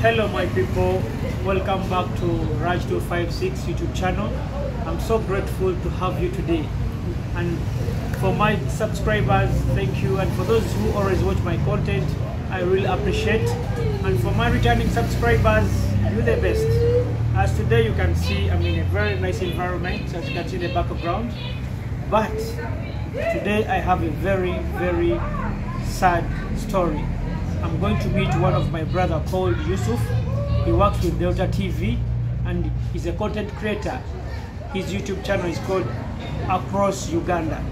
Hello my people, welcome back to Raj256 YouTube channel. I'm so grateful to have you today, and for my subscribers, thank you, and for those who always watch my content, I really appreciate. And for my returning subscribers, do the best. As today you can see, I'm in a very nice environment, as you can see in the background, but today I have a very sad story. I'm going to meet one of my brother called Yusuf. He works with Delta TV and he's a content creator. His YouTube channel is called Across Uganda.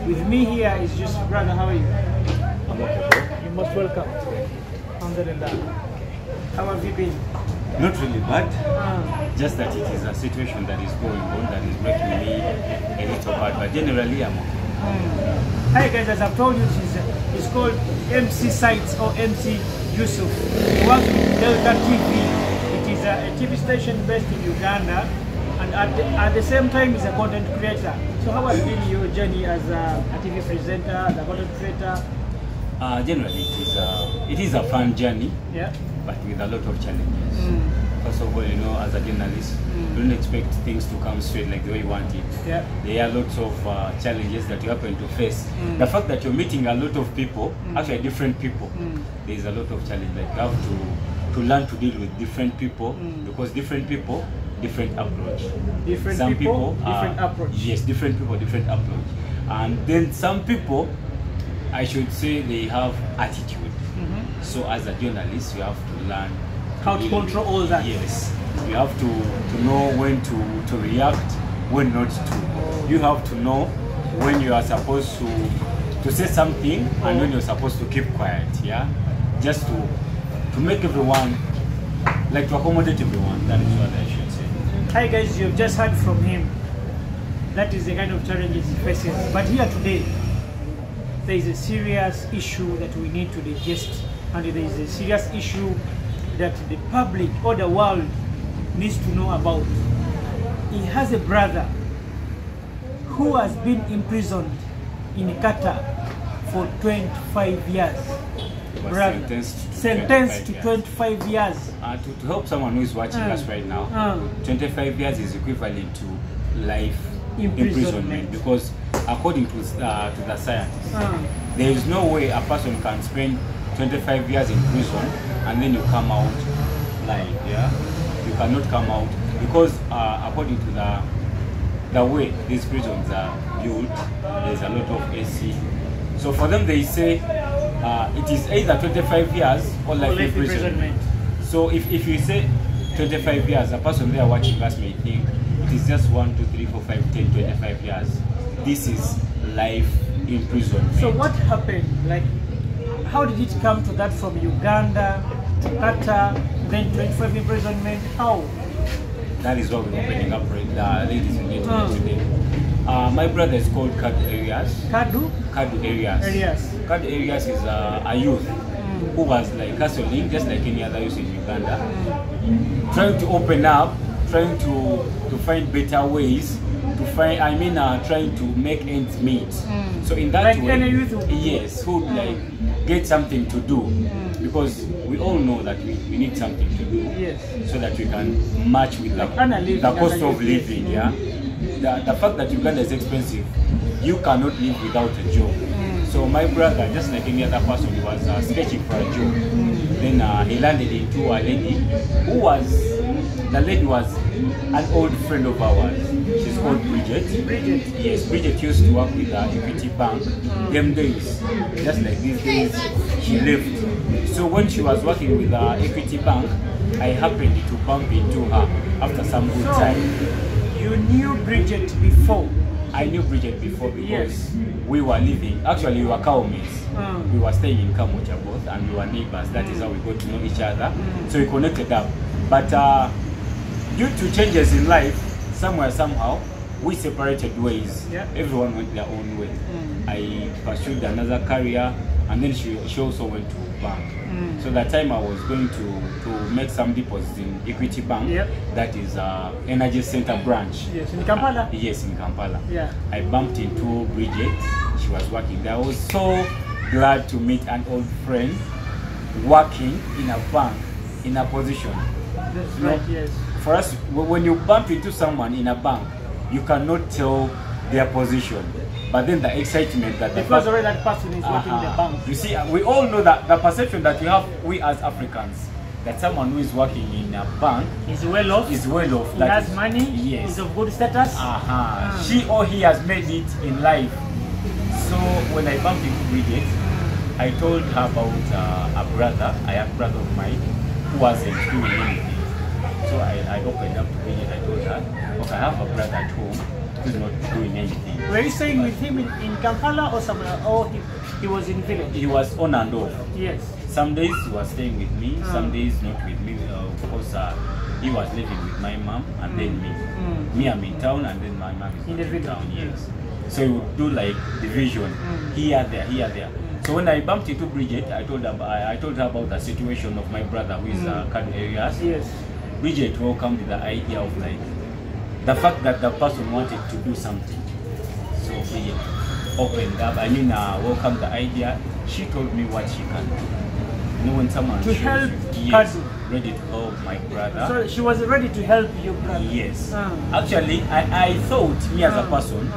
With me here is Yusuf. Brother, how are you? I'm okay. You're most welcome. Alhamdulillah. How have you been? Not really bad, just that it is a situation that is going on that is making me a little bad, but generally I'm okay. Hi guys, as I've told you, it's called MC Sites or MC Yusuf. He works with Delta TV. It is a TV station based in Uganda, and at the same time he's a content creator. So how has been your journey as a TV presenter, as a content creator? Generally it is a fun journey, yeah, but with a lot of challenges. First of all, you know, as a journalist, don't expect things to come straight like the way you want it. Yeah. There are lots of challenges that you happen to face. The fact that you're meeting a lot of people, actually different people, there is a lot of challenge. Like you have to learn to deal with different people, because different people, different approach. Different people, different approach. Yes, different people, different approach. And then some people, I should say, they have attitude. So as a journalist, you have to learn how to control all that. Yes, you have to know when to react, when not to. You have to know when you are supposed to say something and when you're supposed to keep quiet. Yeah, just to make everyone, like to accommodate everyone. That is what I should say. Hi guys, you've just heard from him. That is the kind of challenges he faces. But here today, there is a serious issue that we need to digest, and there is a serious issue that the public or the world needs to know about. He has a brother who has been imprisoned in Qatar for 25 years. Brother, sentenced to 25 years. To help someone who is watching us right now, 25 years is equivalent to life imprisonment, because according to the scientists, there is no way a person can spend 25 years in prison and then you come out live. Yeah, you cannot come out, because according to the way these prisons are built, there's a lot of AC. So for them, they say it is either 25 years or life imprisonment. So if you say 25 years, a person there watching us may think it is just 1, 2, 3, 4, 5, 10, 25 years. This is life imprisonment. So what happened? Like, how did it come to that from Uganda to Qatar, then 25 imprisonment? How? That is what we're opening up right, ladies and gentlemen, today. My brother is called Kaddo Erias. Kaddo Erias. Kaddo Erias is a youth who was like hustling just like any other youth in Uganda, trying to open up, trying to find better ways to find, trying to make ends meet. So in that like way, any youth yes, who like get something to do, because we all know that we need something to do, yes, so that we can match with the cost of living. Yeah, the fact that Uganda is expensive, you cannot live without a job. So my brother, just like any other person, he was sketching for a job. Then he landed into a lady who was, the lady was an old friend of ours. She's called Bridget. Bridget. Yes, Bridget used to work with Equity Bank. Them days, just like these days, she left. So when she was working with Equity Bank, I happened to bump into her after some good time. You knew Bridget before? I knew Bridget before because we were living, actually we were cowmates. We were staying in Kamocha both, and we were neighbors. That is how we got to know each other. So we connected up. But due to changes in life, somewhere, somehow, we separated ways. Everyone went their own way. I pursued another career, and then she also went to bank. So that time I was going to make some deposits in Equity Bank. That is Energy Center branch. Yes, in Kampala. Yes, in Kampala. Yeah. I bumped into Bridget. She was working there. I was so glad to meet an old friend working in a bank in a position. That's right, yes. For us, when you bump into someone in a bank, you cannot tell their position. But then the excitement that because already that person is working in the bank. You see, we all know that the perception that we as Africans, that someone who is working in a bank is well off. Is well off. He has money. Yes. Is of good status. She or he has made it in life. So when I bumped into Bridget, I told her about a brother. I have a brother of mine who wasn't doing anything. So I opened up to Bridget. I told her, okay, I have a brother at home who's not doing anything. Were you staying with him in Kampala or somewhere? Or he was in village? He was on and off. Yes. Some days he was staying with me, some days not with me, because he was living with my mom and then me. Me, I'm in town, and then my mom is in the town. Yes. So he would do like division, here, there, here, there. So when I bumped into Bridget, I told her about the situation of my brother, who is Kaddo Erias. Yes. Bridget welcomed the idea of like the fact that the person wanted to do something. So Bridget opened up. Welcomed the idea. She told me what she can do. You know, when someone to help Kaddo, ready to help my brother. So she was ready to help your brother. Yes. Actually, I thought me as a person,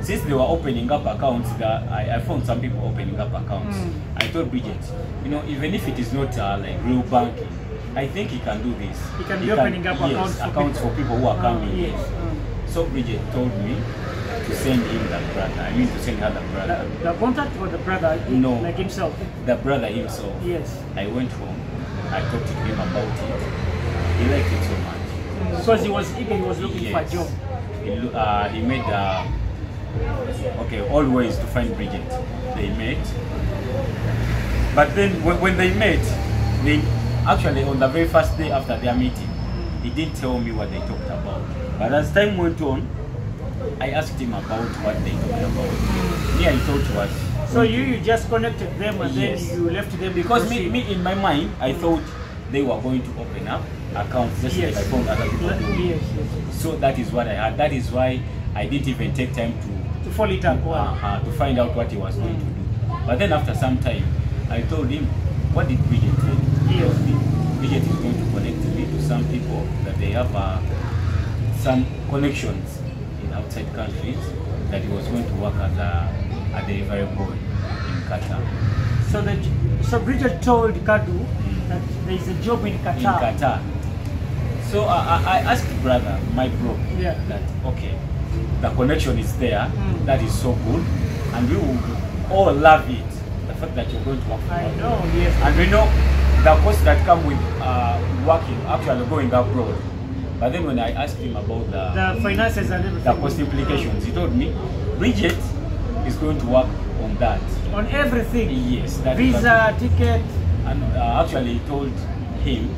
since they were opening up accounts, I found some people opening up accounts. I told Bridget, you know, even if it is not like real banking, I think he can do this. He can be opening up accounts for people who are coming. Yes. So Bridget told me to send him the brother. I mean to send her the brother. The contact for the brother? No. Like himself? The brother himself. Yes. I went home. I talked to him about it. He liked it so much. Because he was eager, he was looking for a job. He made all ways to find Bridget. They met. But then when they met, actually on the very first day after their meeting, he didn't tell me what they talked about. But as time went on, I asked him about what they talked about. Me, I thought it was... So you just connected them and then you left them? Because me in my mind, I thought they were going to open up accounts just like I found other people doing. Yes. So that is what I had. That is why I didn't even take time to follow it up, to find out what he was going to do. But then after some time, I told him, what did Bridget say? Yes. Bridget is going to connect me to some people that they have some connections in outside countries, that he was going to work as a delivery boy in Qatar. So Bridget told Kaddo that there is a job in Qatar. In Qatar. So I asked my bro, that okay, the connection is there, that is so good, and we will all love it. The fact that you're going to work for I know, yes. And we know the costs that come with working, actually going abroad. But then when I asked him about the finances and everything, the cost implications, he told me, Bridget is going to work on that. On everything? Yes. That visa, ticket? And actually he told him,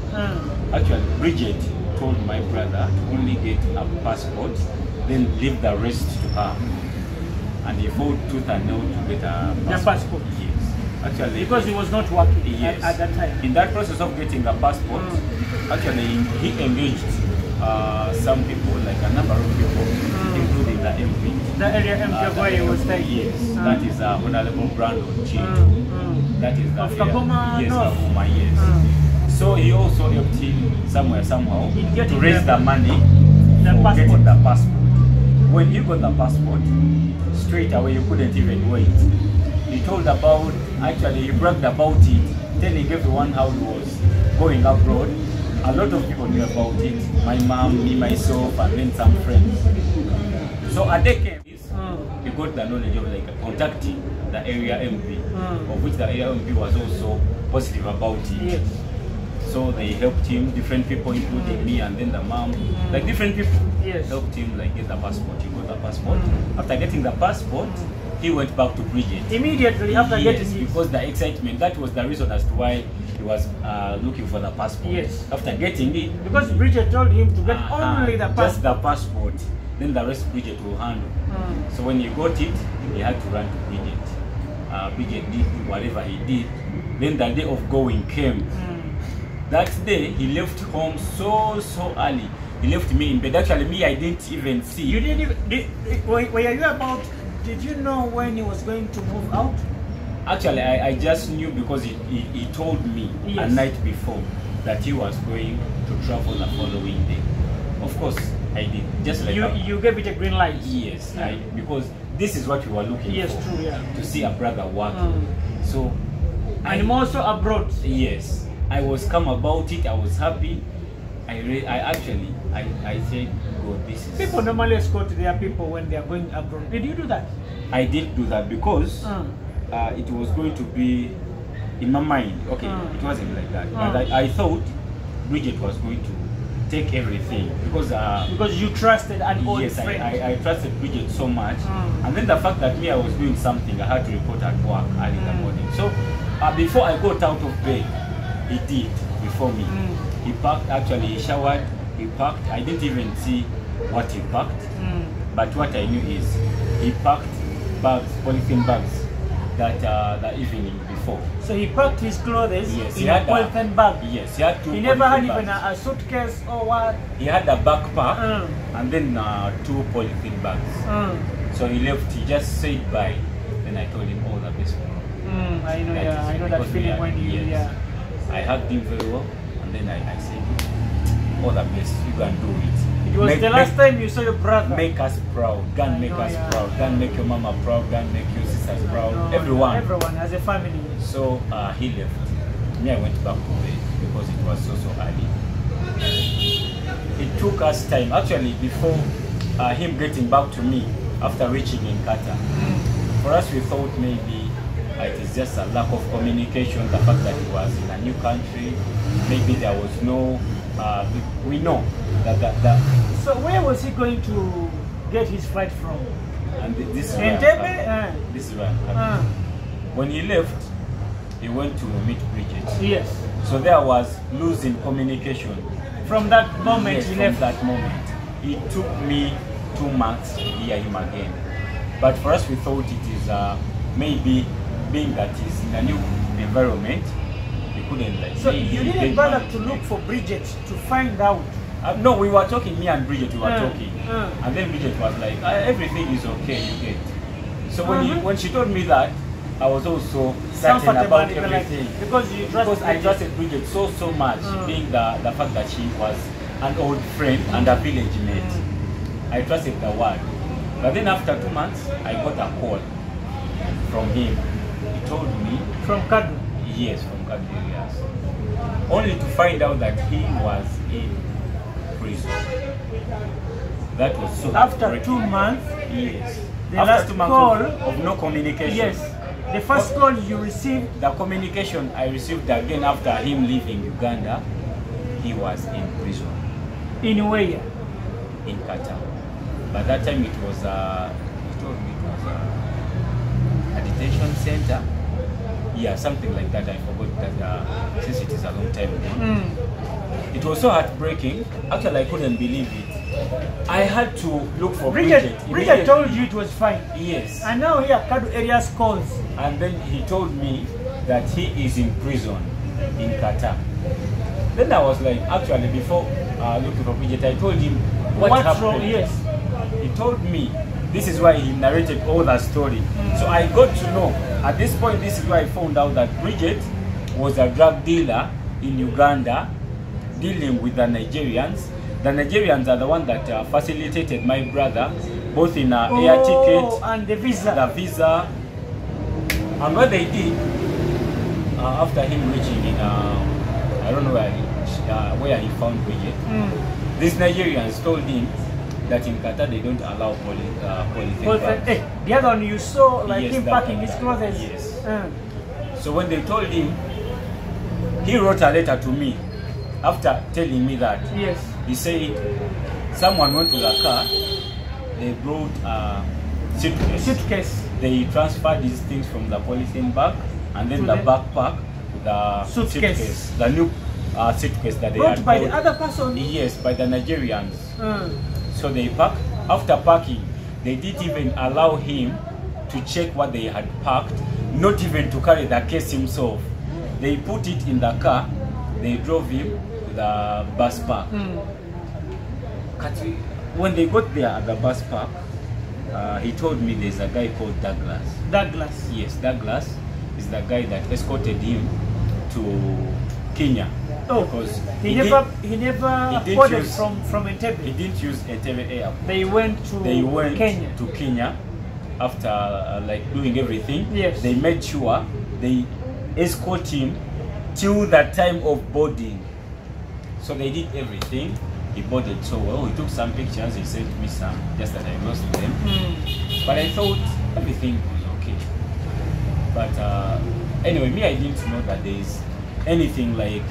actually Bridget told my brother to only get a passport, then leave the rest to her. And he fought tooth and nail to get a passport. Yes. Actually, because he was not working at that time. In that process of getting a passport, actually he engaged some people, like a number of people, including the MP. The area MP where he was staying? Yes, that is Honorable Brandon Chi. That is the of Kakuma? Yes, Kakuma, yes. So he also helped him somehow to raise the money for getting the passport. When he got the passport, straight away you couldn't even wait. He told about, actually he bragged about it, telling everyone how he was going abroad. A lot of people knew about it, my mom, me, myself, and then some friends. So a day came, he got the knowledge of like contacting the area MP, of which the area MP was also positive about it. Yes. So they helped him, different people, including me and then the mom, like different people helped him like get the passport. He got the passport. After getting the passport, he went back to Bridget. Immediately after getting it? Because the excitement, that was the reason as to why he was looking for the passport. Yes. After getting it. Because Bridget told him to get only the passport. Just the passport. Then the rest Bridget will handle. So when he got it, he had to run to Bridget. Bridget did whatever he did. Then the day of going came. That day, he left home so early. He left me in bed. Actually, me, I didn't even see. You didn't even... Were you about... Did you know when he was going to move out? Actually, I just knew because he told me a night before. that he was going to travel the following day. Of course, I did. Just like you gave it a green light. Yes, because this is what we were looking for. Yes, true, yeah. To see a brother working. So, and I'm also abroad. Yes, I was calm about it. I was happy. I said, God, this is. People normally escort their people when they are going abroad. Did you do that? I did do that because it was going to be in my mind. Okay, it wasn't like that. But I thought Bridget was going to take everything because you trusted an old friend. I trusted Bridget so much, and then the fact that I was doing something, I had to report at work early in the morning. So before I got out of bed, he did before me. He packed. Actually, he showered. He packed. I didn't even see what he packed, but what I knew is he packed bags, polythene bags, that the evening before. So he packed his clothes in a polythene bag. Yes, he had two. He never had even a suitcase or what? He had a backpack and then 2 polythene bags. So he left. He just said bye. Then I told him all the best for him. I know, I know that feeling when you. I hugged him very well, and then I said, all the best. You can do it. It was the last time you saw your brother. Make us proud. God make us proud. God make your mama proud. God make your sisters proud. Everyone. Everyone as a family. So he left. Me, I went back to bed because it was so early. It took us time. Actually, before him getting back to me after reaching in Qatar, for us we thought maybe it is just a lack of communication. The fact that he was in a new country, maybe there was no. We know that. So where was he going to get his flight from? And this is this is right. When he left, he went to meet Bridget. Yes. So there was losing communication. From that moment, yes, he left. From that moment, it took me 2 months to hear him again. But for us, we thought it is maybe being that he's in a new environment. So you didn't bother to look for Bridget to find out? No, we were talking, me and Bridget, we were talking. And then Bridget was like, everything is okay, you get. So when she told me that, I was also certain about everything. Because I trusted Bridget so much, being the fact that she was an old friend and a village mate. I trusted the word. But then after 2 months, I got a call from him. He told me... From Kaddo? Yes, from Kaddo Erias. Only to find out that he was in prison. That was so after 2 months? Yes. The after last 2 months call of no communication. Yes. The first call you received? The communication I received again after him leaving Uganda, he was in prison. In where? In Qatar. By that time it was he told me it was a detention center. Yeah, something like that. I forgot that since it is a long time ago. It was so heartbreaking. Actually, I couldn't believe it. I had to look for Bridget. Bridget told you it was fine. Yes. And now here, Kaddo Erias calls. And then he told me that he is in prison in Qatar. Then I was like, actually, before looking for Bridget, I told him what happened. Wrong? Yes. He told me. This is why he narrated all that story. So I got to know. At this point, this is why I found out that Bridget was a drug dealer in Uganda, dealing with the Nigerians. The Nigerians are the one that facilitated my brother, both in air ticket and the visa. And what they did after him reaching in, I don't know where he found Bridget. These Nigerians told him that in Qatar they don't allow polythene bags. The other one you saw, like him packing his clothes. Yes. So when they told him, he wrote a letter to me after telling me that. Yes. He said someone went to the car, they brought a suitcase. They transferred these things from the polythene bag and then the backpack to the suitcase. The new suitcase that they had by the other person? Yes, by the Nigerians. So they packed. After packing, they didn't even allow him to check what they had packed, not even to carry the case himself. They put it in the car, they drove him to the bus park. When they got there at the bus park, he told me there's a guy called Douglas. Douglas? Yes, Douglas is the guy that escorted him to Kenya. Oh, because he never boarded from Entebbe. He didn't use Entebbe airport. They went Kenya. To Kenya after like doing everything. Yes. They made sure they escort him till the time of boarding. So they did everything. He boarded so well. He took some pictures. He sent me some, just that I lost them. But I thought everything was okay. But anyway, me, I didn't know that there is anything like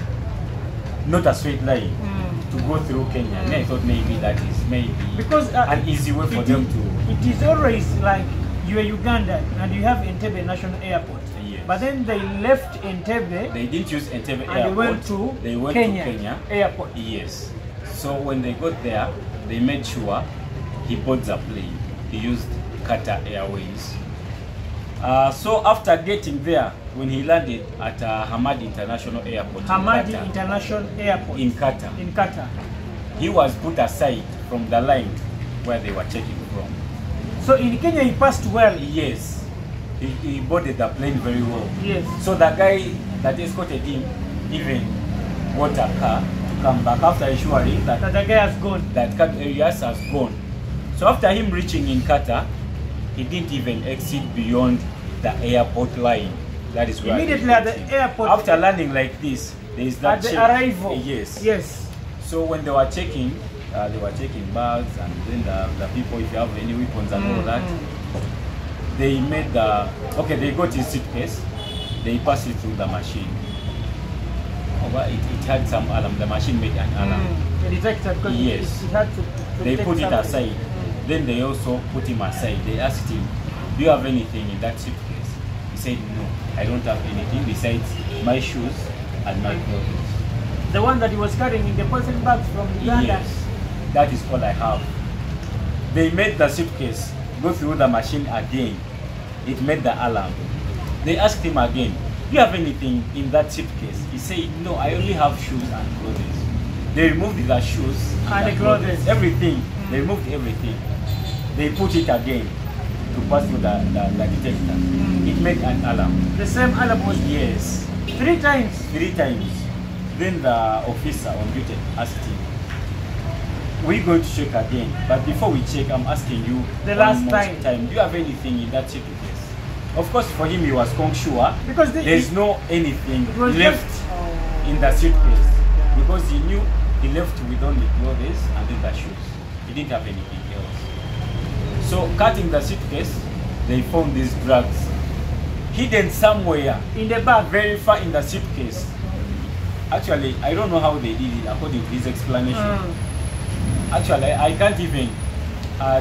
not a straight line to go through Kenya. Me, I thought maybe that is because an easy way for them to. It is always like you are Ugandan and you have Entebbe National Airport. Yes. But then they left Entebbe. They didn't use Entebbe and Airport. They went to Kenya Airport. Yes. So when they got there, they made sure he boards a plane. He used Qatar Airways. So after getting there, when he landed at Hamad International Airport International Airport in Qatar. In Qatar. He was put aside from the line where they were checking from. So in Kenya he passed well? Yes. He boarded the plane very well. Yes. So the guy that escorted him even bought a car to come back after ensuring that the guy has gone. That Kaddo Erias has gone. So after him reaching in Qatar, he didn't even exit beyond the airport line. That is where immediately at the airport. After landing like this, there is that at the arrival. Yes. Yes. So when they were checking bags and then the people, if you have any weapons and all that, they made they got his suitcase, they passed it through the machine. It had some alarm. The machine made an alarm. Detected. Yes. It had to they put it aside. Then they also put him aside. They asked him, "Do you have anything in that suitcase?" He said, "No, I don't have anything besides my shoes and my clothes." The one that he was carrying in the person bags from Uganda? Yes, that is all I have. They made the suitcase go through the machine again. It made the alarm. They asked him again, "Do you have anything in that suitcase?" He said, "No, I only have shoes and clothes." They removed the shoes and the clothes. Everything. They removed everything. They put it again to pass through the detector. It made an alarm. The same alarm was? Yes. 3 times? 3 times. Then the officer on duty asked him, "We're going to check again, but before we check, I'm asking you the last time. Do you have anything in that suitcase?" Of course, for him, he was sure because there's no anything left in the suitcase, because he knew he left with only clothes and then the shoes. He didn't have anything else. So, cutting the suitcase, they found these drugs hidden somewhere in the bag, very far in the suitcase. Actually, I don't know how they did it according to his explanation. Actually, I can't even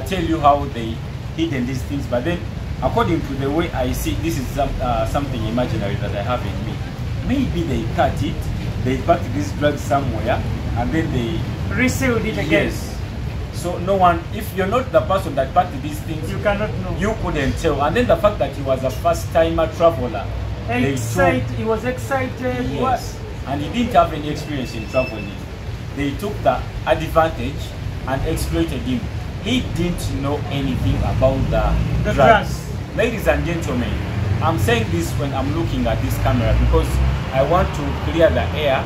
tell you how they hidden these things, but then according to the way I see, this is something imaginary that I have in me. Maybe they cut it, they packed this drug somewhere, and then they resealed it again. Yes. So no one, if you're not the person that packed these things, you cannot know. You couldn't tell. And then the fact that he was a first-timer traveler. He was excited. Yes. And he didn't have any experience in traveling. They took the advantage and exploited him. He didn't know anything about the drugs. Ladies and gentlemen, I'm saying this when I'm looking at this camera because I want to clear the air,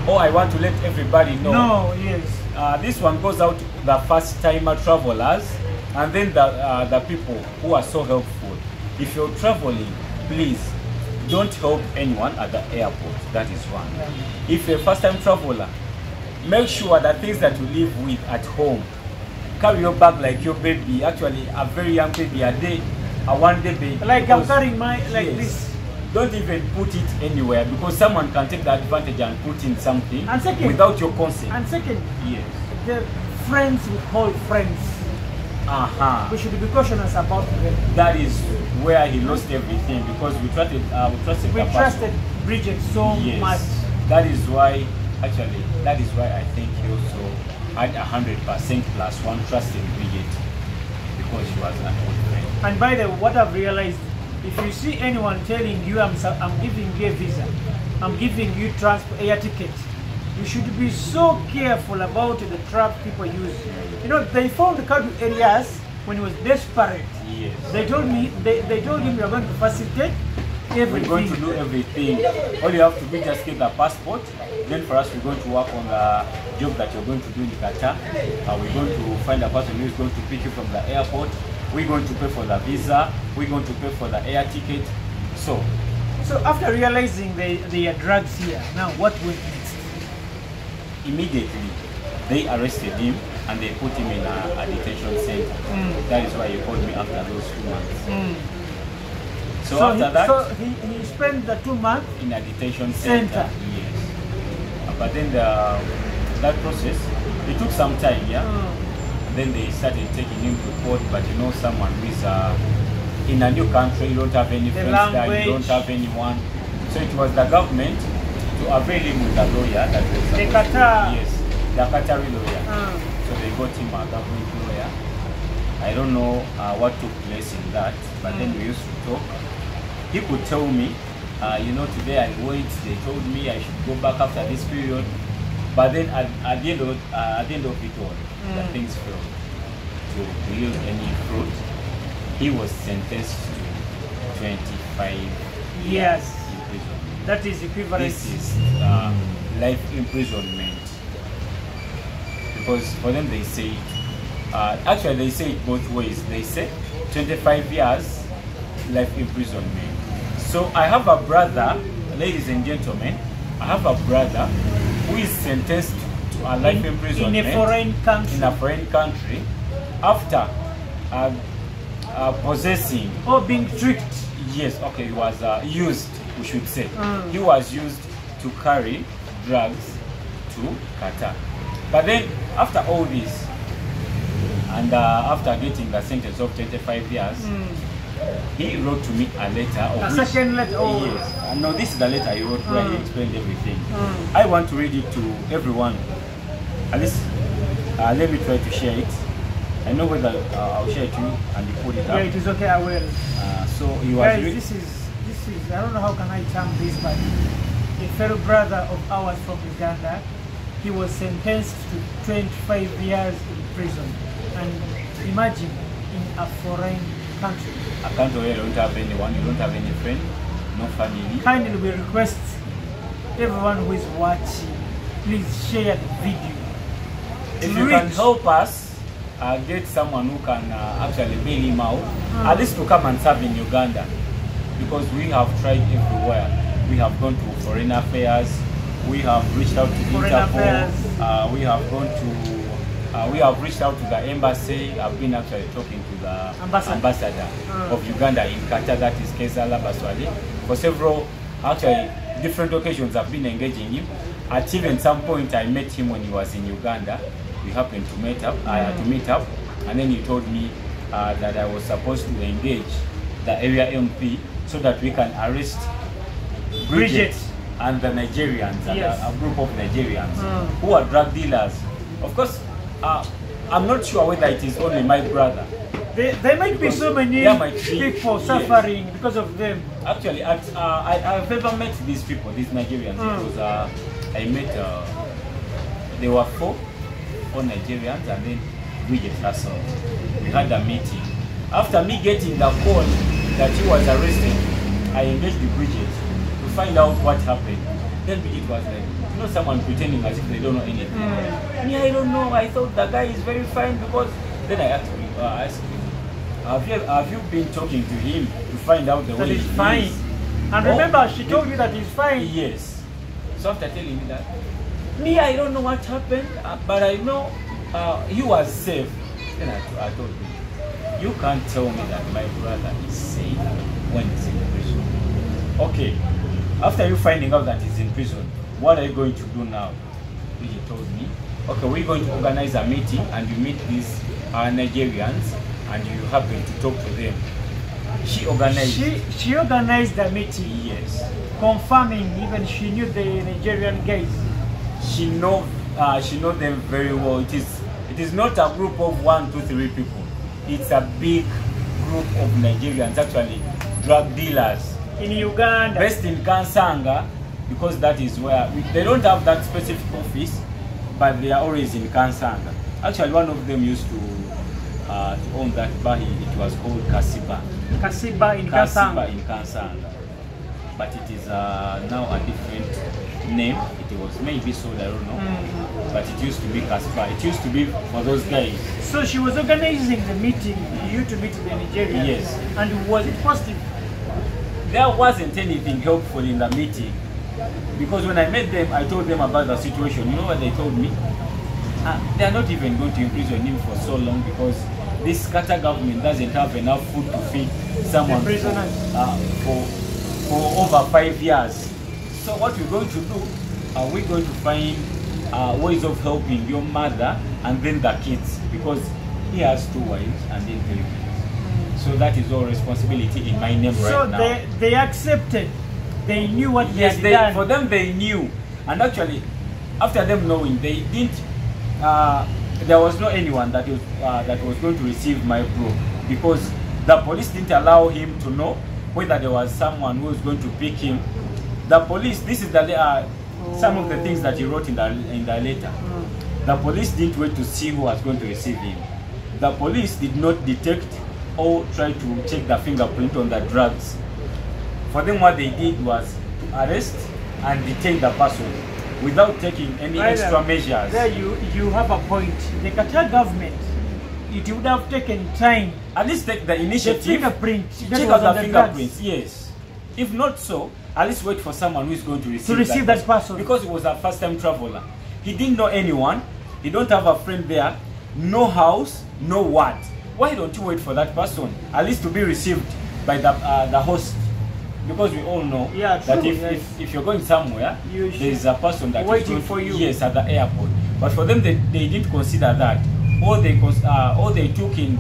or I want to let everybody know. No, yes. This one goes out to the first-timer travelers and then the people who are so helpful. If you're traveling, please don't help anyone at the airport. That is one. If you're a first-time traveler, make sure that things that you live with at home, carry your bag like your baby. Actually, a very young baby, a 1 day baby. Like I'm carrying my this. Don't even put it anywhere because someone can take the advantage and put in something without your consent. And second, yes, the friends we call friends. We should be cautious about them. That is where he lost everything because we trusted Bridget so much. That is why, actually, I think he also had 100% plus one trust in Bridget because she was an old friend. And by the way, what I've realized, if you see anyone telling you I'm giving you a visa, I'm giving you air ticket, you should be so careful about the trap people use. You know, they found Kaddo Erias when he was desperate. Yes. They told him we are going to facilitate Everything. We're going to do everything. All you have to do is just get the passport. Then for us, we're going to work on the job that you're going to do in Qatar. We're going to find a person who is going to pick you from the airport. We're going to pay for the visa. We're going to pay for the air ticket. So after realizing they are drugs here, now what went next? Immediately, they arrested him and they put him in a detention center. That is why he called me after those 2 months. So after that, he spent the 2 months in a detention center. Yes. But then that process, it took some time, yeah. And then they started taking him to court. But you know, someone who is in a new country, you don't have any friends there, you don't have anyone. So it was the government to avail him with a lawyer that was the Qatar. Yes, the Qatari lawyer. So they got him a government lawyer. I don't know what took place in that, but then we used to talk. He could tell me, you know, today I wait. They told me I should go back after this period, but then at the end of it all, the things failed to yield any fruit. He was sentenced to 25 years imprisonment. That is equivalent. This is life imprisonment. Because for them they say, actually they say it both ways. They say 25 years life imprisonment. So I have a brother, ladies and gentlemen, I have a brother who is sentenced to a life imprisonment in a foreign country. In a foreign country after possessing or being tricked. Yes, okay, he was used, we should say. He was used to carry drugs to Qatar. But then after all this, and after getting the sentence of 25 years, he wrote to me a letter. A second letter? Oh. Yes. No, this is the letter he wrote where he explained everything. I want to read it to everyone. At least, let me try to share it. I know whether I'll share it to you and you put it up. Yeah, it is okay, I will. So he was. Guys, this is, I don't know how can I term this, but a fellow brother of ours from Uganda, he was sentenced to 25 years in prison. And imagine, in a foreign country. A country where you don't have anyone, you don't have any friend, no family. Kindly we request everyone who is watching, please share the video. If you can help us get someone who can actually bail him out, at least to come and serve in Uganda. Because we have tried everywhere. We have gone to foreign affairs, we have reached out to Interpol, we have gone to we have reached out to the embassy. I've been actually talking to the ambassador of Uganda in Qatar, that is Kezala Baswali. For several, actually, different occasions I've been engaging him. At even some point I met him when he was in Uganda. We happened to meet up, and then he told me that I was supposed to engage the area MP so that we can arrest Bridget and the Nigerians, and a group of Nigerians who are drug dealers. Of course, I'm not sure whether it is only my brother. There might be so many people suffering because of them. Actually, I've never met these people, these Nigerians, because I met, there were four Nigerians and then Bridget herself. We had a meeting. After me getting the call that he was arrested, I engaged Bridget to find out what happened. Then Bridget was like, you know, someone pretending as if they don't know anything. Me, I don't know. I thought the guy is very fine because. Then I asked him, have you been talking to him to find out the way he's fine? And remember, she told you that he's fine. Yes. So after telling me that, me, I don't know what happened, but I know he was safe. Then I told him, you can't tell me that my brother is safe when he's in prison. Okay. After you finding out that he's in prison, what are you going to do now? He told me, okay, we're going to organize a meeting and you meet these Nigerians and you happen to talk to them. She organized the meeting. Yes. Confirming even she knew the Nigerian guys. She know them very well. It is not a group of 1, 2, 3 people. It's a big group of Nigerians, actually drug dealers. In Uganda. Based in Kansanga, because that is where they don't have that specific office, but they are always in Kansanga. Actually, one of them used to own that bar. It was called Kasiba. Kasiba in Kansanga. In Kansanga. but it is now a different name. It was maybe sold, I don't know, but it used to be Casper. It used to be for those guys. So she was organizing the meeting, you to meet the Nigerians. Yes. And was it positive? There wasn't anything helpful in the meeting, because when I met them, I told them about the situation. You know what they told me? They are not even going to imprison him for so long, because this Qatar government doesn't have enough food to feed someone for over 5 years. So what we're going to do, are we going to find ways of helping your mother and then the kids, because he has 2 wives and then 3 kids. So that is all responsibility in my name right now. So they accepted. They knew what they had done. For them they knew. And actually, after them knowing, they didn't. There was no anyone that was going to receive my bro, because the police didn't allow him to know whether there was someone who was going to pick him. The police. This is the some of the things that he wrote in the letter. The police didn't wait to see who was going to receive him. The police did not detect or try to check the fingerprint on the drugs. For them, what they did was arrest and detain the person without taking any extra measures. There you have a point. The Qatar government, it would have taken time. At least take the initiative. The fingerprint. Check out the fingerprints, yes. If not so, at least wait for someone who is going to receive that person. Because he was a first-time traveler. He didn't know anyone. He don't have a friend there. No house, no what. Why don't you wait for that person, at least to be received by the host? Because we all know that if you're going somewhere, there is a person that waiting is for you. Yes, at the airport. But for them, they didn't consider that. All they took in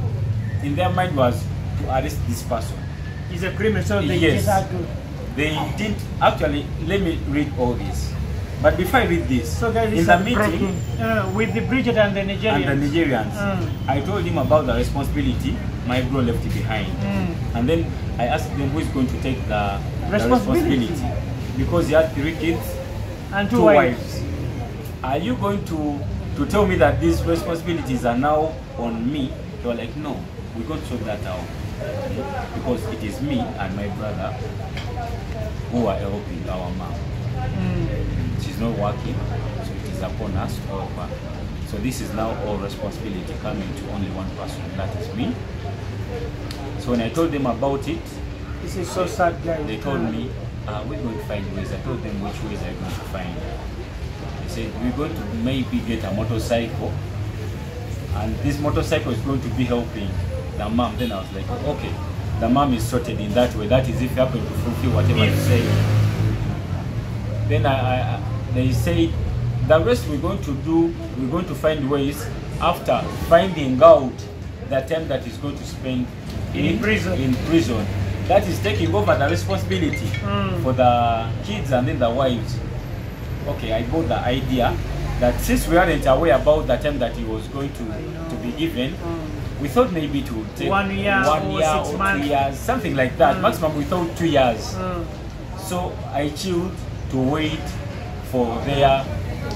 their mind was to arrest this person. He's a criminal, so they yes. just They didn't actually. Let me read all this. But before I read this, so guys, in the meeting with the Bridget and the Nigerians, I told him about the responsibility my bro left behind, and then I asked them who is going to take the responsibility, because he had 3 kids and 2 wives. Are you going to tell me that these responsibilities are now on me? They were like, no, we're going to sort that out, because it is me and my brother who are helping our mom. She's not working, so it is upon us to help her. So this is now all responsibility coming to only one person, that is me. So when I told them about it, this is so sad, guys. They told me, we're going to find ways. I told them which ways I'm going to find. They said, we're going to maybe get a motorcycle, and this motorcycle is going to be helping the mom. Then I was like, okay, the mom is sorted in that way. That is if you happen to fulfill whatever you say. Then they said, the rest we're going to do, we're going to find ways after finding out the time that is going to spend in prison. That is taking over the responsibility for the kids and then the wives. Okay, I got the idea that since we weren't aware about the time that he was going to be given, we thought maybe to take 1 year, or 6 months. 3 years, something like that. Maximum we thought 2 years. So I chilled to wait for their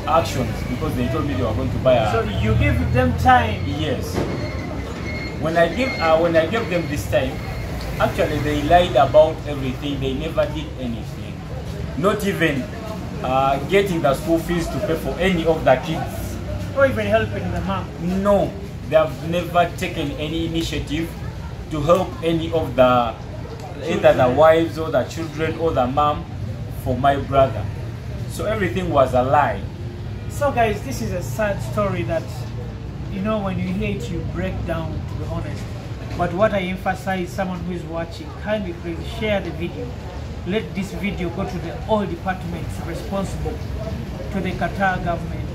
actions, because they told me they were going to buy a... So you give them time? Yes. When I gave them this time, actually they lied about everything. They never did anything. Not even getting the school fees to pay for any of the kids. Or even helping the mom? No. They have never taken any initiative to help any of the, either the wives or the children or the mom, for my brother. So everything was a lie. So guys, this is a sad story that, you know, when you hear it, you break down, to be honest. But what I emphasize, someone who is watching, kindly please share the video. Let this video go to all departments responsible, to the Qatar government,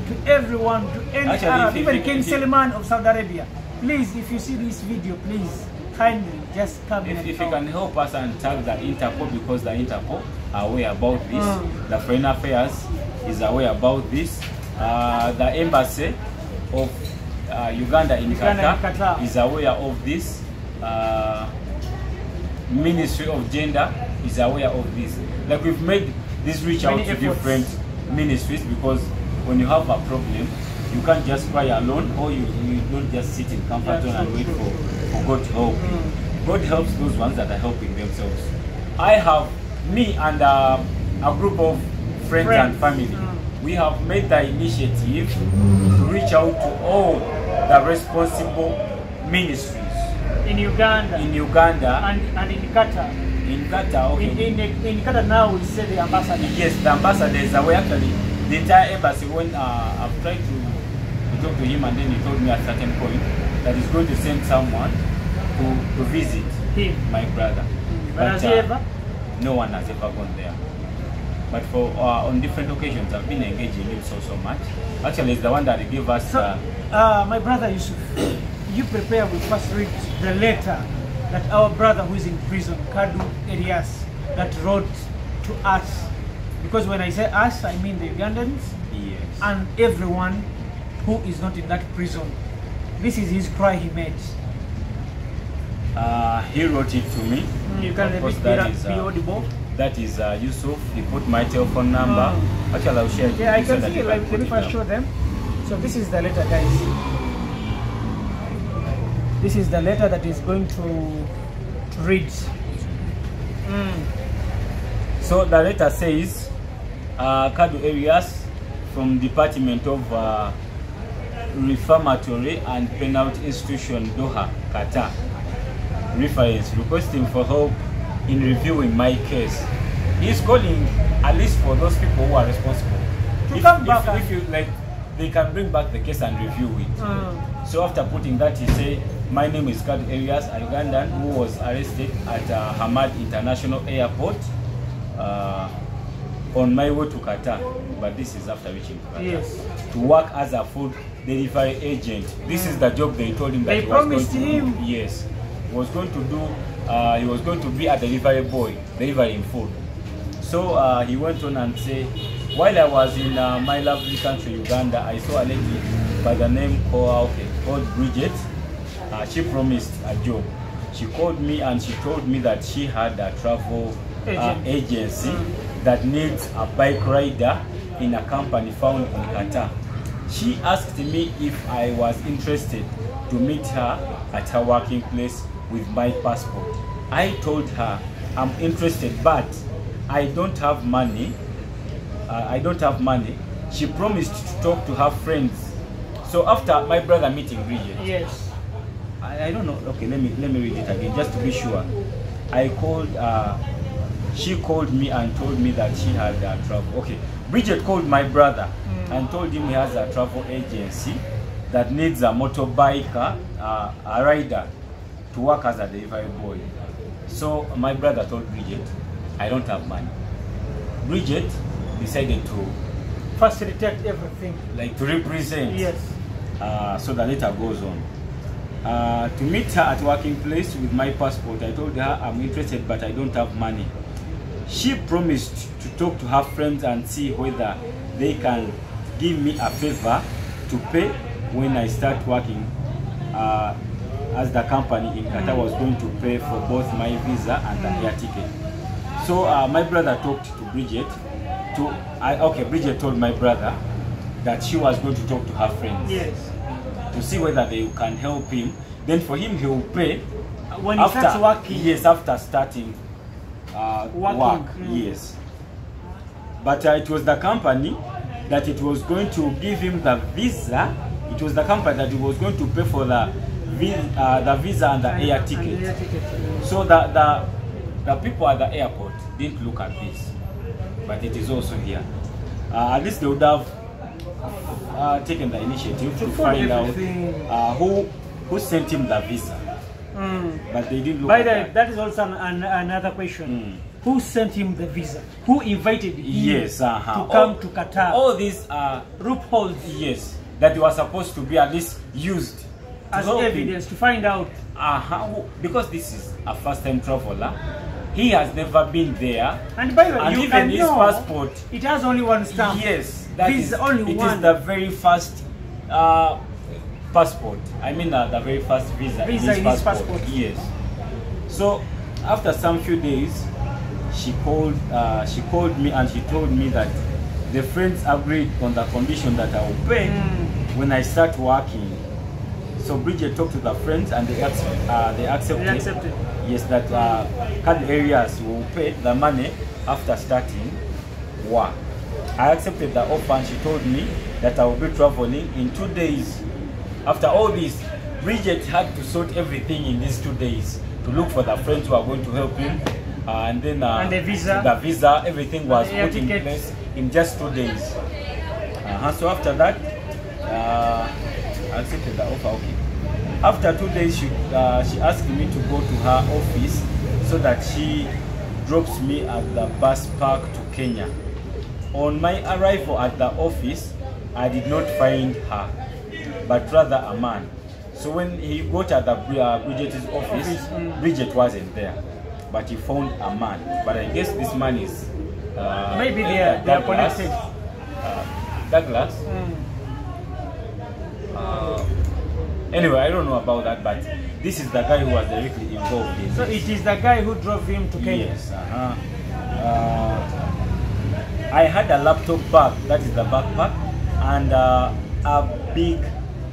to everyone, to any Arab, even King Salman of Saudi Arabia. Please, if you see this video, please, kindly just come in. If you can help us and tag the Interpol, because the Interpol are aware about this. The Foreign Affairs is aware about this. The Embassy of Uganda in Qatar is aware of this. Ministry of Gender is aware of this. Like, we've made this reach out to different ministries, because when you have a problem, you can't just cry alone, or you don't just sit in comfort zone and wait for God to help you. God helps those ones that are helping themselves. I have me and a group of friends and family, we have made the initiative to reach out to all the responsible ministries in Uganda, and in Qatar. In Qatar, okay. In Qatar now we say the ambassador. Yes, the ambassadors are actually the entire embassy. When I've tried to talk to him, and then he told me at a certain point that he's going to send someone to visit him, my brother. But has he ever? No one has ever gone there. But for on different occasions, I've been engaging him so much. Actually, it's the one that he gave us. So, my brother Yusuf, you prepare, we first read the letter that our brother who is in prison, Kaddo Erias, that wrote to us. Because when I say us, I mean the Ugandans, yes, and everyone who is not in that prison. This is his cry he made. He wrote it to me. You can be audible. That is Yusuf. He put my telephone number. Actually, I'll share it. Yeah, I can see it. Let me first show them. So this is the letter, guys. This is the letter that is going to read. So the letter says, Kaddo Erias from Department of Reformatory and Penalty Institution, Doha, Qatar. Reference requesting for help in reviewing my case. He's calling at least for those people who are responsible. If you like, they can bring back the case and review it. So after putting that, he said, my name is Kaddo Erias, a Ugandan who was arrested at Hamad International Airport on my way to Qatar. But this is after reaching Qatar. Yes. To work as a food delivery agent. This is the job they told him that they promised him. Yes. He was going to do, he was going to be a delivery boy, delivering food. So he went on and said, while I was in my lovely country, Uganda, I saw a lady by the name called Bridget. She promised a job. She called me and she told me that she had a travel agency that needs a bike rider in a company found in Qatar. She asked me if I was interested to meet her at her working place with my passport. I told her I'm interested, but I don't have money. She promised to talk to her friends. So after my brother meeting Bridget, yes, I don't know. Okay, let me read it again just to be sure. I called. She called me and told me that she had a travel. Okay, Bridget called my brother and told him he has a travel agency that needs a motorbiker, a rider, to work as a delivery boy. So my brother told Bridget, I don't have money. Bridget decided to facilitate everything, like to represent. Yes. So the letter goes on. To meet her at working place with my passport, I told her I'm interested, but I don't have money. She promised to talk to her friends and see whether they can give me a favor to pay when I start working, as the company in Qatar was going to pay for both my visa and the air ticket. So my brother talked to Bridget. Bridget told my brother that she was going to talk to her friends. Yes. To see whether they can help him. Then for him, he will pay when he starts working. Yes, after starting work. Yes. But it was the company that it was going to give him the visa. It was the company that it was going to pay for the visa and the air ticket. So the people at the airport didn't look at this, but it is also here. At least they would have taken the initiative to find out who sent him the visa. But they didn't look at that. That is also another question. Who sent him the visa? Who invited him to come to Qatar? All these loopholes. Yes, that they were supposed to be at least used as evidence to find out. Because this is a first-time traveler, he has never been there. And by the way, you even can his know passport, it has only one stamp. Yes, it is the very first passport. I mean the very first visa in his passport. Yes. So after some few days, she called me and she told me that the friends agreed on the condition that I will pay when I start working. So Bridget talked to the friends and they accepted. Yes, that Kaddo Erias will pay the money after starting work. I accepted the offer and she told me that I will be traveling in 2 days. After all this, Bridget had to sort everything in these 2 days to look for the friends who are going to help him. And then and the visa, everything was put in place in just 2 days. So after that, I accepted the offer. Okay. After 2 days, she asked me to go to her office so that she drops me at the bus park to Kenya. On my arrival at the office, I did not find her, but rather a man. So when he got at the Bridget's office, Bridget wasn't there, but he found a man. But I guess this man is maybe they are connected. Douglas. Anyway, I don't know about that, but this is the guy who was directly involved in So it is the guy who drove him to Kenya? Yes. I had a laptop bag, that is the backpack, and a big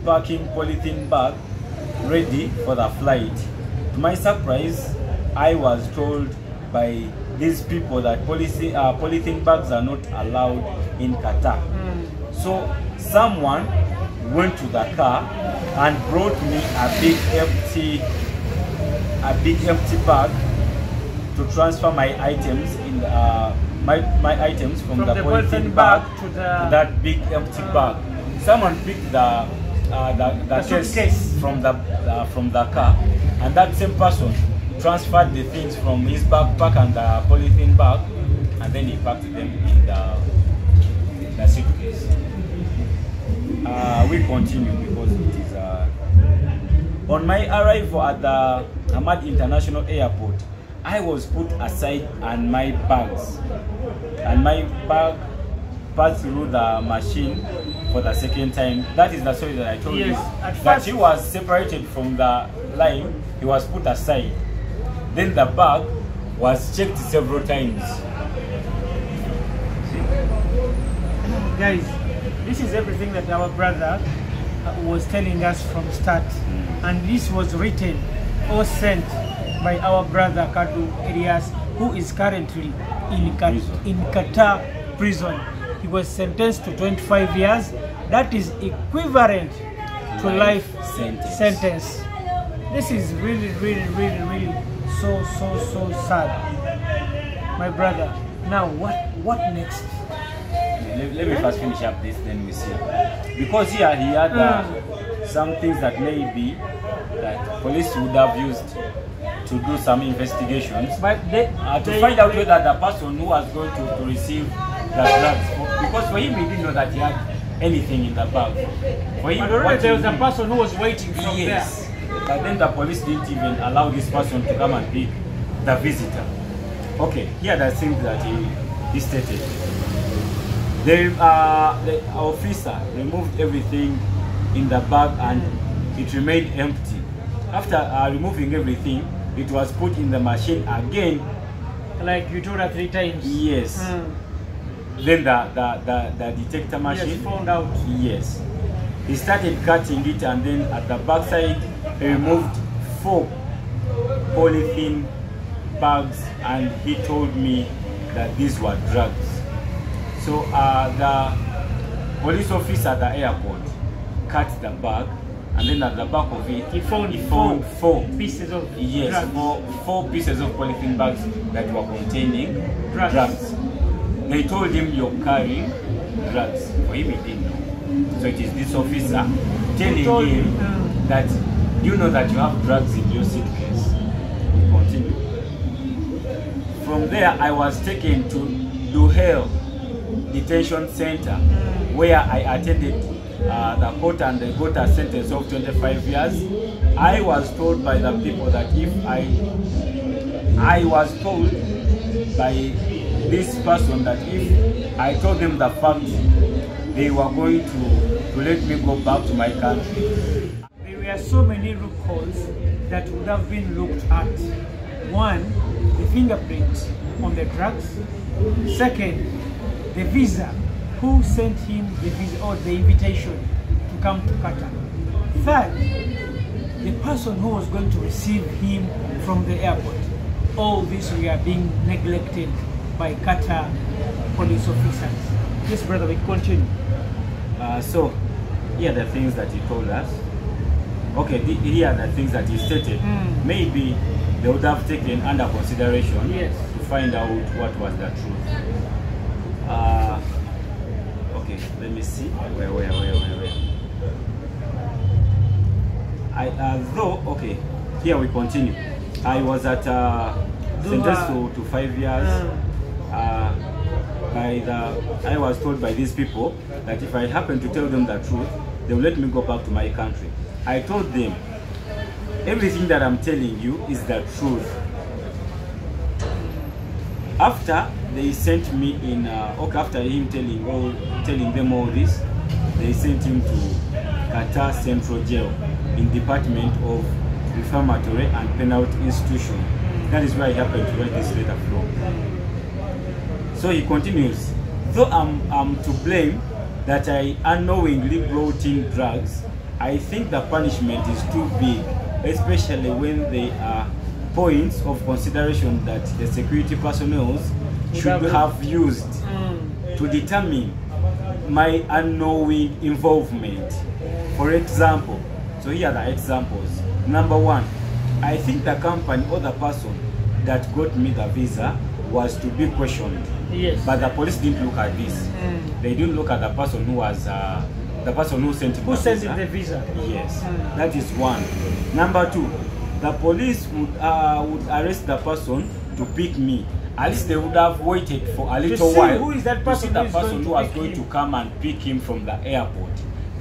packing polythene bag ready for the flight. To my surprise, I was told by these people that polythene bags are not allowed in Qatar. So someone went to the car and brought me a big empty bag to transfer my items in my items from the polythene bag to that big empty bag. Someone picked the case from the car, and that same person transferred the things from his backpack and the polythene bag, and then he packed them in the suitcase. We continue because it is on my arrival at the Hamad International Airport, I was put aside and my bags passed through the machine for the second time. That is the story that I told you. That he was separated from the line, he was put aside. Then the bag was checked several times. Guys, this is everything that our brother was telling us from start, and this was written or sent by our brother Kaddo Erias, who is currently in Qatar prison. He was sentenced to 25 years. That is equivalent to life sentence. This is really so sad, my brother. Now what next? Let me first finish up this, then we see. Because here he had some things that maybe that police would have used to do some investigations, but to find out whether the person who was going to receive the drugs, because for him he didn't know that he had anything in the bag. For him, but already there was a person who was waiting from there. But then the police didn't even allow this person to come and pick the visitor. Okay, here are the things that he stated. The officer removed everything in the bag and it remained empty. After removing everything, it was put in the machine again. Like you told her 3 times? Yes. Then the detector machine found out. Yes. He started cutting it, and then at the back side, he removed 4 polythene bags, and he told me that these were drugs. So the police officer at the airport cut the bag, and then at the back of it, he found 4 pieces of drugs. 4 pieces of polythene bags that were containing drugs. They told him, "You're carrying drugs." For him, he didn't know. So it is this officer telling him that you know that you have drugs in your suitcase. We continue. From there, I was taken to Duhel Detention Center, where I attended the court, and they got a sentence of 25 years. I was told by the people that if I was told by this person that if I told them the fact, they were going to let me go back to my country. There were so many loopholes that would have been looked at. 1, the fingerprint on the drugs. 2nd, the visa. Who sent him the visa or the invitation to come to Qatar? 3rd, the person who was going to receive him from the airport. All these were being neglected by Qatar police officers. Yes, brother, we continue. So, here are the things that he told us. Okay, here are the things that he stated. Maybe they would have taken under consideration to find out what was the truth. Okay, let me see. Where? Okay, here we continue. I was at sentenced to 5 years. I was told by these people that if I happen to tell them the truth, they will let me go back to my country. I told them, everything that I'm telling you is the truth. After they sent me in, after him telling them all this, they sent him to Qatar Central Jail in Department of Reformatory and Penalty Institution. That is where I happened to write this letter from. So he continues, though I'm to blame that I unknowingly brought in drugs, I think the punishment is too big, especially when there are points of consideration that the security personnel should have used to determine my unknowing involvement. For example, so here are the examples. Number one, I think the company or the person that got me the visa was to be questioned. Yes. But the police didn't look at this. They didn't look at the person who was the person who sent him the visa. Yes, that is one. Number two, the police would arrest the person to pick me. At least they would have waited for a little while who is that person to see the person who was going to come and pick him from the airport.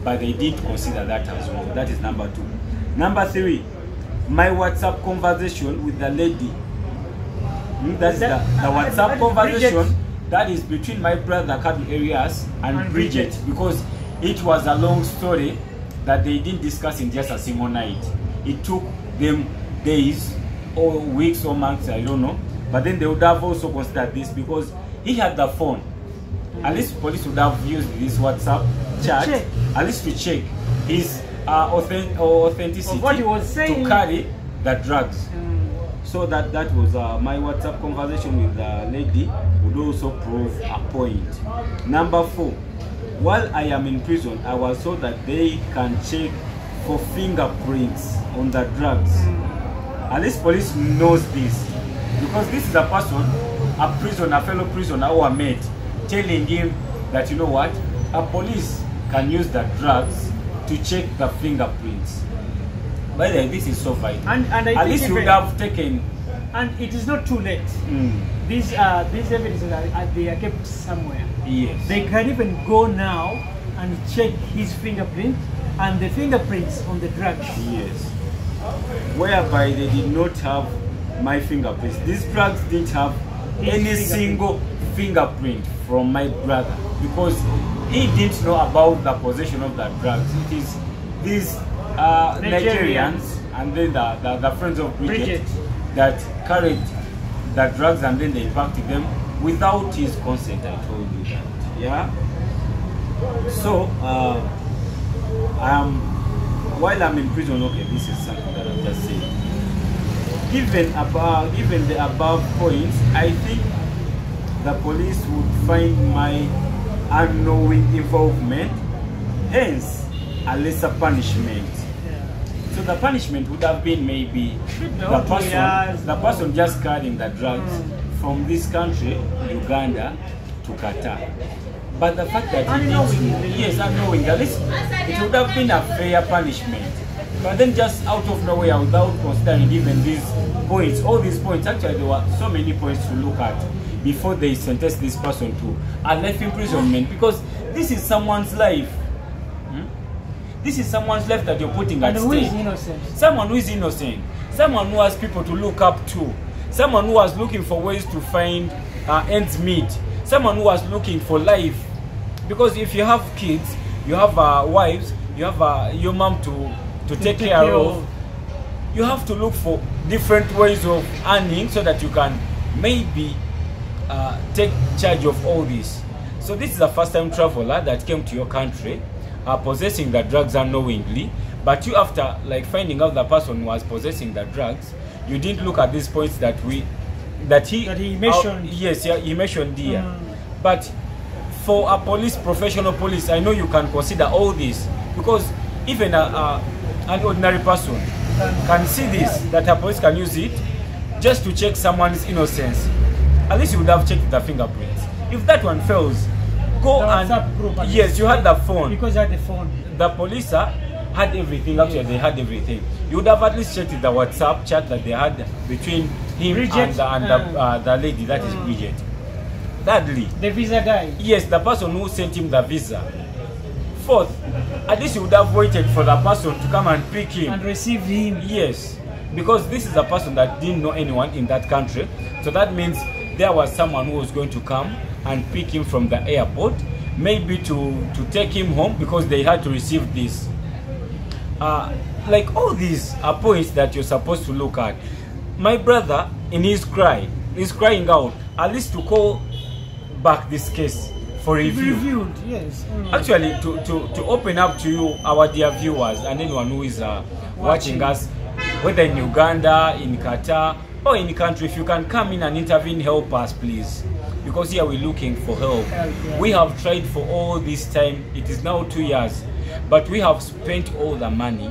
But they did consider that as well. That is number two. Number three, my WhatsApp conversation with the lady. That's the WhatsApp conversation that is between my brother Kaddo Erias and Bridget, because it was a long story that they didn't discuss in just a single night. It took them days or weeks or months, I don't know. But then they would have also considered this because he had the phone. At least police would have used this WhatsApp chat at least to check his authenticity of what he was saying to carry the drugs. So that was my WhatsApp conversation with the lady would also prove a point. Number four, while I am in prison, I was told that they can check for fingerprints on the drugs. At least police knows this because this is a person, a fellow prisoner or a mate, telling him that, you know what, a police can use the drugs to check the fingerprints. By the way, this is so vital. And at least you would have taken. And it is not too late. These evidences they are kept somewhere. Yes. They can even go now and check his fingerprint and the fingerprints on the drugs. Yes. Whereby they did not have my fingerprints. These drugs didn't have any single fingerprint from my brother because he didn't know about the possession of the drugs. It is these Nigerians and then the friends of Bridget that carried the drugs and then they impacted them without his consent. I told you that. Yeah. So while I'm in prison, okay, this is something that I'm just saying. Given the above points, I think the police would find my unknowing involvement, hence a lesser punishment. So the punishment would have been maybe the person just carrying the drugs from this country, Uganda, to Qatar. But the fact that unknowing, at least it would have been a fair punishment. But then just out of nowhere, without considering even these points, all these points, actually there were so many points to look at before they sentenced this person to a life imprisonment, because this is someone's life. This is someone's life that you're putting at stake. Who is innocent? Someone who is innocent. Someone who has people to look up to. Someone who was looking for ways to find ends meet. Someone who was looking for life. Because if you have kids, you have wives, you have your mom to take care of, you have to look for different ways of earning so that you can maybe take charge of all this. So this is a first-time traveler that came to your country, possessing the drugs unknowingly, but you, after like finding out the person who was possessing the drugs, you didn't look at these points that we that he mentioned. Yes, yeah, he mentioned here. But for a police, professional police, I know you can consider all this, because even an ordinary person can see this, that a police can use it just to check someone's innocence. At least you would have checked the fingerprints. If that one fails, go and yes, you had the phone. Because I had the phone. The police had everything. Actually, they had everything. You would have at least checked the WhatsApp chat that they had between him and the lady, that is Bridget. Thirdly, the visa guy. Yes, the person who sent him the visa. Fourth, at least you would have waited for the person to come and pick him and receive him. Yes, because this is a person that didn't know anyone in that country. So that means there was someone who was going to come and pick him from the airport, maybe to take him home, because they had to receive this. Like all these are points that you're supposed to look at. My brother, in his cry, is crying out at least to call back this case for review. Reviewed, yes. Actually, to open up to you, our dear viewers, and anyone who is watching us, whether in Uganda, in Qatar, or any country, if you can come in and intervene, help us, please. Because here we're looking for help. We have tried for all this time. It is now 2 years. But we have spent all the money.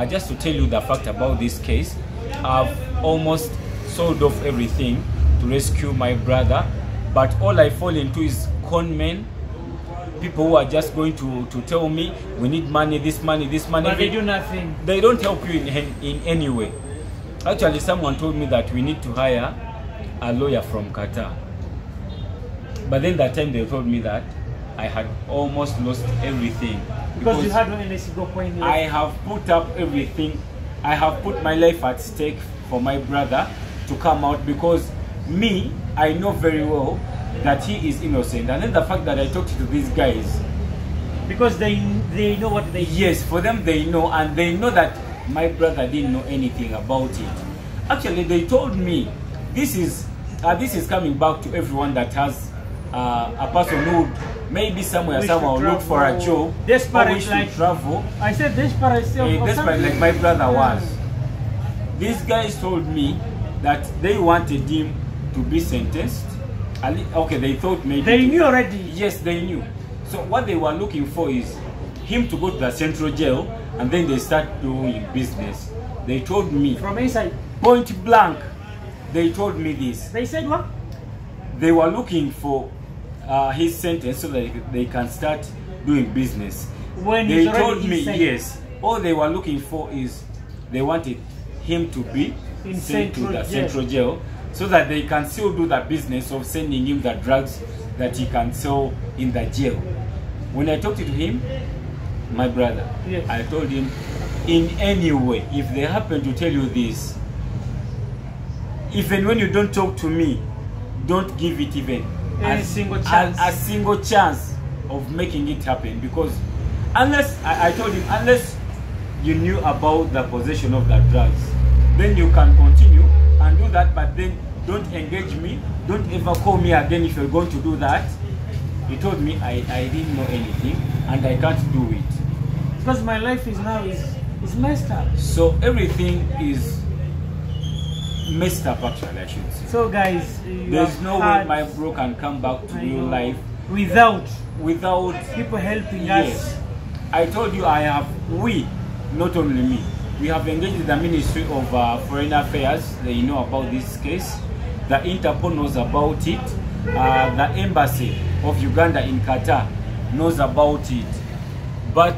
Just to tell you the fact about this case, I've almost sold off everything to rescue my brother. But all I fall into is con men, people who are just going to tell me, we need money, this money, this money. But they do nothing. They don't help you in any way. Actually, someone told me that we need to hire a lawyer from Qatar. But then that time they told me that I had almost lost everything. Because you had no NSC point. I have put up everything. I have put my life at stake for my brother to come out, because me, I know very well that he is innocent. And then the fact that I talked to these guys, because they know what they do. Yes, for them they know, and they know that my brother didn't know anything about it. Actually, they told me this is coming back to everyone that has a person who maybe somewhere will look for a job, desperate, like travel. I said desperate, desperate like my brother was. These guys told me that they wanted him to be sentenced. Okay, they thought maybe they knew already. Yes, they knew. So what they were looking for is him to go to the central jail, and then they start doing business. They told me from inside, point blank. They told me this. They said what? They were looking for his sentence so that they can start doing business. When they told me inside. Yes, all they were looking for is they wanted him to be sent to the central jail, so that they can still do the business of sending him the drugs that he can sell in the jail. When I talked to him, my brother, yes, I told him, in any way, if they happen to tell you this, even when you don't talk to me, don't give it even a single chance of making it happen. Because unless, I told him, unless you knew about the possession of the drugs, then you can continue and do that, but then don't engage me, don't ever call me again if you're going to do that. He told me I didn't know anything and I can't do it. Because my life is now is messed up. So everything is messed up, actually, I should say. So guys, there's no way my bro can come back to real life without people helping us. I told you we, not only me, we have engaged the Ministry of Foreign Affairs. They know about this case. The Interpol knows about it. The Embassy of Uganda in Qatar knows about it. But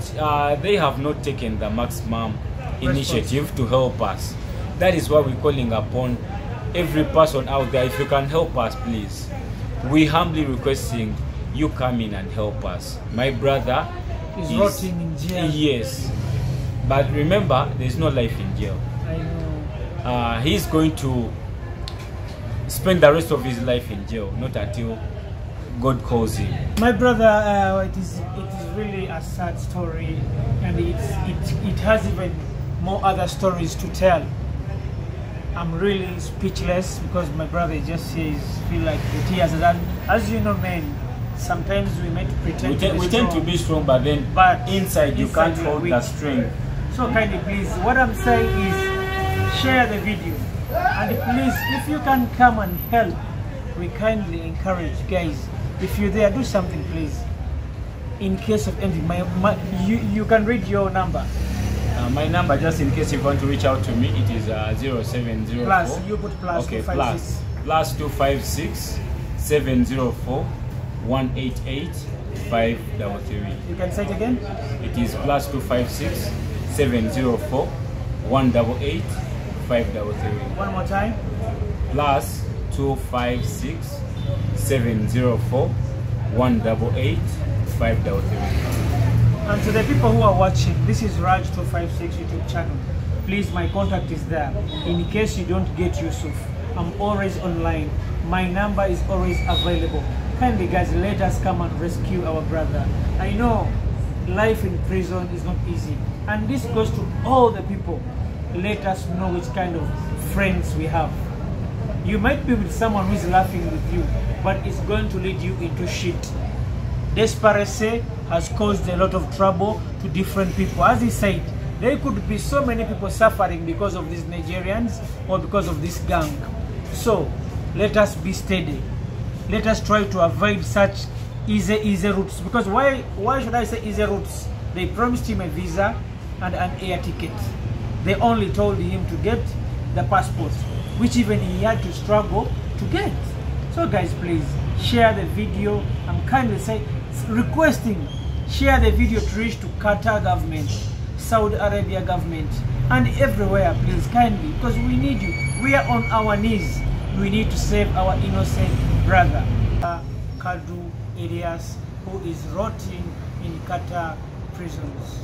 they have not taken the maximum initiative to help us. That is why we're calling upon every person out there. If you can help us, please. We humbly requesting you come in and help us. My brother is rotting in jail. Yes. But remember, there's no life in jail. I know. He's going to spend the rest of his life in jail, not until God calls him. My brother, it is really a sad story, and it has even more other stories to tell. I'm really speechless because my brother just says, feel like the tears. And as you know, man, sometimes we meant to pretend we tend to be strong, but then inside you can't hold the strength. So kindly please, what I'm saying is share the video, And please, if you can come and help, we kindly encourage, guys, if you're there, do something, please. In case of anything, you can read your number. My number, just in case you want to reach out to me, it is 0704. Plus, you put plus. Okay, 256. plus 256 704 188 533. You can say it again. It is plus 256 704 188 533. One more time. Plus 256 704 188 533. And to the people who are watching, this is Raj 256 YouTube channel. Please, my contact is there. In case you don't get Yusuf, I'm always online. My number is always available. Kindly, guys, let us come and rescue our brother. I know life in prison is not easy, and this goes to all the people. Let us know which kind of friends we have. You might be with someone who is laughing with you, but it's going to lead you into shit. Desperation has caused a lot of trouble to different people. As he said, there could be so many people suffering because of these Nigerians or because of this gang. So let us be steady. Let us try to avoid such easy routes. Because why should I say easy routes? They promised him a visa and an air ticket. They only told him to get the passport, which even he had to struggle to get. So guys, please share the video. I'm kindly requesting, share the video to reach to Qatar government, Saudi Arabia government, and everywhere, please, kindly, because we need you. We are on our knees. We need to save our innocent brother, Kaddo Erias, who is rotting in Qatar prisons.